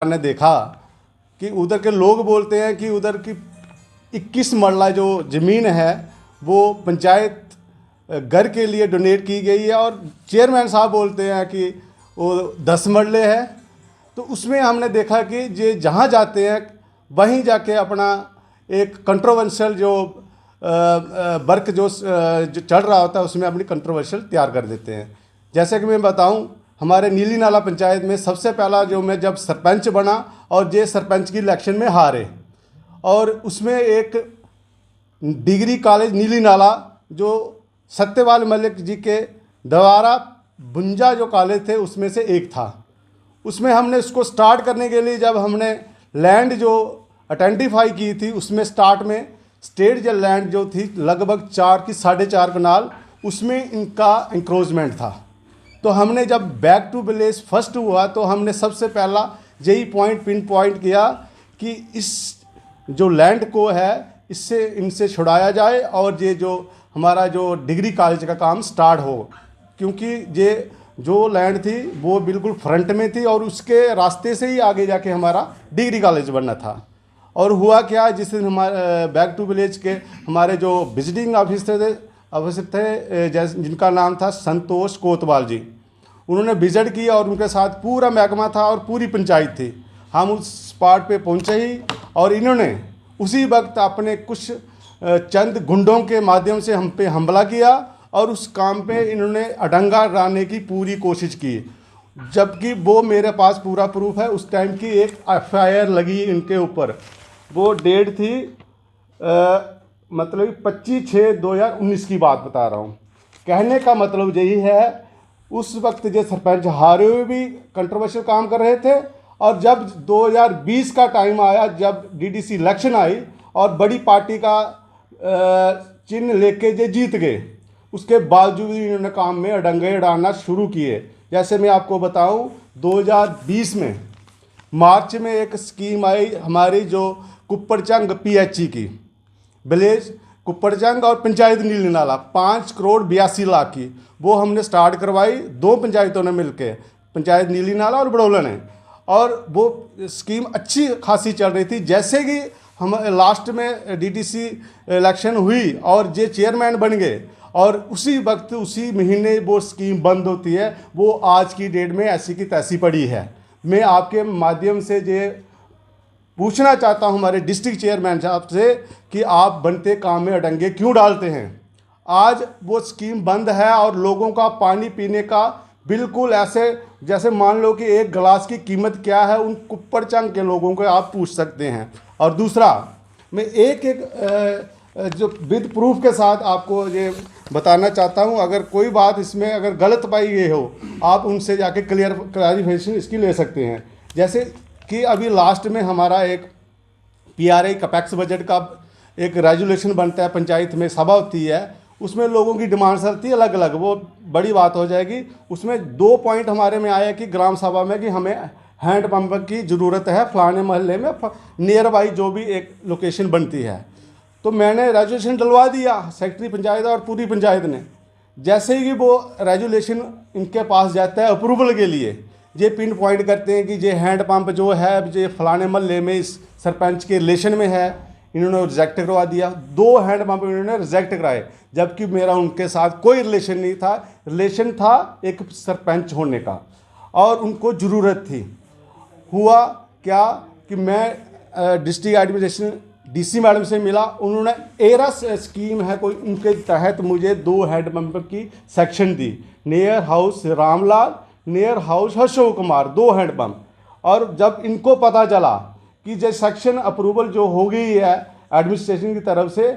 ने देखा कि उधर के लोग बोलते हैं कि उधर की 21 मरला जो ज़मीन है वो पंचायत घर के लिए डोनेट की गई है और चेयरमैन साहब बोलते हैं कि वो 10 मरले है। तो उसमें हमने देखा कि ये जहाँ जाते हैं वहीं जाके अपना एक कंट्रोवर्शियल जो वर्क जो चल रहा होता है उसमें अपनी कंट्रोवर्शियल तैयार कर देते हैं। जैसे कि मैं बताऊं, हमारे नीली नाला पंचायत में सबसे पहला जो मैं जब सरपंच बना और ये सरपंच की इलेक्शन में हारे, और उसमें एक डिग्री कॉलेज नीली नाला जो सत्यपाल मलिक जी के द्वारा बुंजा जो कॉलेज थे उसमें से एक था, उसमें हमने उसको स्टार्ट करने के लिए जब हमने लैंड जो आइडेंटिफाई की थी उसमें स्टार्ट में स्टेट जो लैंड जो थी लगभग 4 की 4.5 कनाल उसमें इनका इंक्रोचमेंट था। तो हमने जब बैक टू विलेज फर्स्ट हुआ तो हमने सबसे पहला यही पॉइंट पिन पॉइंट किया कि इस जो लैंड को है इससे इनसे छुड़ाया जाए और ये जो हमारा जो डिग्री कॉलेज का काम स्टार्ट हो, क्योंकि ये जो लैंड थी वो बिल्कुल फ्रंट में थी और उसके रास्ते से ही आगे जाके हमारा डिग्री कॉलेज बनना था। और हुआ क्या, जिस दिन हमारे बैक टू विलेज के हमारे जो विजिटिंग ऑफिसर थे जैसे जिनका नाम था संतोष कोतवाल जी, उन्होंने विजिट किया और उनके साथ पूरा महकमा था और पूरी पंचायत थी। हम उस स्पॉट पे पहुंचे ही और इन्होंने उसी वक्त अपने कुछ चंद गुंडों के माध्यम से हम पे हमला किया और उस काम पे इन्होंने अडंगा डालने की पूरी कोशिश की, जबकि वो मेरे पास पूरा प्रूफ है। उस टाइम की एक एफआईआर लगी इनके ऊपर, वो डेट थी मतलब 25/6/2019 की बात बता रहा हूँ। कहने का मतलब यही है, उस वक्त जो सरपंच हारे हुए भी कंट्रोवर्शियल काम कर रहे थे और जब 2020 का टाइम आया, जब डीडीसी इलेक्शन आई और बड़ी पार्टी का चिन्ह लेके जे जीत गए, उसके बावजूद इन्होंने काम में अडंगे डालना शुरू किए। जैसे मैं आपको बताऊं, 2020 में मार्च में एक स्कीम आई हमारी जो कुप्पड़चंग पीएचई की विलेज कुप्पड़चंग और पंचायत नीली नाला 5,82,00,000 की, वो हमने स्टार्ट करवाई 2 पंचायतों ने मिलके, पंचायत नीली नाला और बड़ौला ने, और वो स्कीम अच्छी खासी चल रही थी। जैसे कि हम लास्ट में डीडीसी इलेक्शन हुई और ये चेयरमैन बन गए और उसी वक्त उसी महीने वो स्कीम बंद होती है, वो आज की डेट में ऐसी की तैसी पड़ी है। मैं आपके माध्यम से ये पूछना चाहता हूं हमारे डिस्ट्रिक्ट चेयरमैन साहब से कि आप बनते काम में अडंगे क्यों डालते हैं। आज वो स्कीम बंद है और लोगों का पानी पीने का बिल्कुल ऐसे जैसे मान लो कि एक गिलास की कीमत क्या है, उन कुप्पड़चंग के लोगों को आप पूछ सकते हैं। और दूसरा, मैं एक जो विद प्रूफ के साथ आपको ये बताना चाहता हूं, अगर कोई बात इसमें अगर गलत पाई गई हो आप उनसे जाके क्लैरिफिकेशन इसकी ले सकते हैं। जैसे कि अभी लास्ट में हमारा एक पीआरआई कैपेक्स बजट का एक रेजुलेशन बनता है, पंचायत में सभा होती है, उसमें लोगों की डिमांड्स रहती है अलग अलग, वो बड़ी बात हो जाएगी। उसमें 2 पॉइंट हमारे में आया कि ग्राम सभा में कि हमें हैंडपम्प की ज़रूरत है फलाने मोहल्ले में नियर बाई जो भी एक लोकेशन बनती है। तो मैंने रेजुलेशन डलवा दिया सेक्रेटरी पंचायत और पूरी पंचायत ने। जैसे ही वो रेजुलेशन इनके पास जाता है अप्रूवल के लिए, ये पिन पॉइंट करते हैं कि ये हैंडपम्प जो है ये फलाने मोहल्ले में इस सरपंच के रिलेशन में है, इन्होंने रिजेक्ट करवा दिया। 2 हैंडपम्प इन्होंने रिजेक्ट कराए, जबकि मेरा उनके साथ कोई रिलेशन नहीं था। रिलेशन था एक सरपंच होने का और उनको ज़रूरत थी। हुआ क्या कि मैं डिस्ट्रिक्ट एडमिनिस्ट्रेशन डीसी मैडम से मिला, उन्होंने एरस स्कीम है कोई, उनके तहत मुझे 2 हैंडपम्प की सेक्शन दी, near house Ramlal, near house Ashok Kumar, 2 handpump. और जब इनको पता चला कि जो सेक्शन अप्रूवल जो हो गई है एडमिनिस्ट्रेशन की तरफ से,